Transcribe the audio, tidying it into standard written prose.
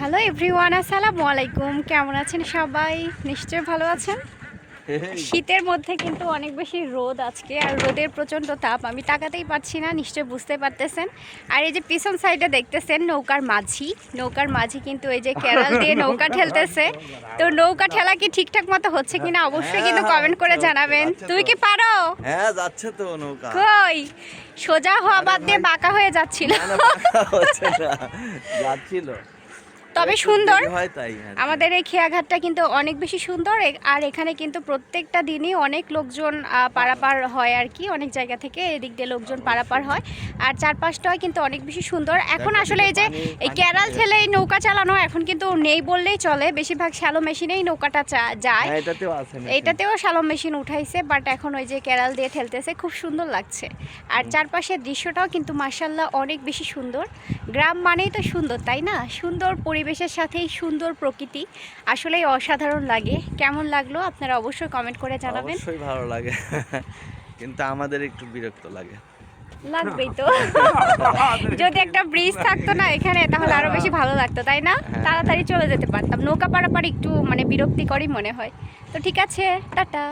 Hello everyone, আসসালামু আলাইকুম। কেমন আছেন সবাই? নিশ্চয়ই ভালো আছেন। শীতের মধ্যে কিন্তু অনেক বেশি রোদ আজকে, আর রোদের প্রচণ্ড তাপ, আমি তাকাতেই পারছি না, নিশ্চয়ই বুঝতে পারতেছেন। আর এই যে পিছন সাইডে দেখতেছেন নৌকার মাঝি কিন্তু এই যে ক্যারাল দিয়ে নৌকা ঠেলতেছে। তো নৌকা ঠেলা কি ঠিকঠাক মতো হচ্ছে কিনা অবশ্যই কিন্তু কমেন্ট করে জানাবেন। তুই কি পারো? হ্যাঁ, যাচ্ছে তো নৌকা। কই সোজা হওয়া বাদ দিয়ে বাঁকা হয়ে যাচ্ছিল। যাচ্ছিল, তবে সুন্দর। তাই আমাদের এই খেয়াঘাটটা কিন্তু অনেক বেশি সুন্দর, আর এখানে কিন্তু প্রত্যেকটা দিনই অনেক লোকজন পারাপার হয় আর কি, অনেক জায়গা থেকে এদিক দিয়ে লোকজন পারাপার হয়। আর চারপাশটাও কিন্তু অনেক বেশি সুন্দর। এখন আসলে এই যে এই ক্যারাল ঠেলে এই নৌকা চালানো এখন কিন্তু নেই বললেই চলে, বেশিরভাগ শ্যালো মেশিনেই নৌকাটা যায়। এটাতেও শ্যালো মেশিন উঠাইছে, বাট এখন ওই যে ক্যারাল দিয়ে ঠেলতেছে, খুব সুন্দর লাগছে। আর চারপাশের দৃশ্যটাও কিন্তু মাশাআল্লাহ অনেক বেশি সুন্দর। গ্রাম মানেই তো সুন্দর, তাই না? সুন্দর পরিবেশের সাথেই সুন্দর প্রকৃতি, আসলেই অসাধারণ লাগে। কেমন লাগলো আপনারা অবশ্যই কমেন্ট করে জানাবেন। অবশ্যই ভালো লাগে, কিন্তু আমাদের একটু বিরক্ত লাগে। লাগবেই তো। যদি একটা ব্রিজ থাকতো না এখানে, তাহলে আরো বেশি ভালো লাগতো, তাই না? তাড়াতাড়ি চলে যেতে পারতাম। নৌকা পারাপার একটু মানে বিরক্তিকরই মনে হয়। তো ঠিক আছে, টাটা।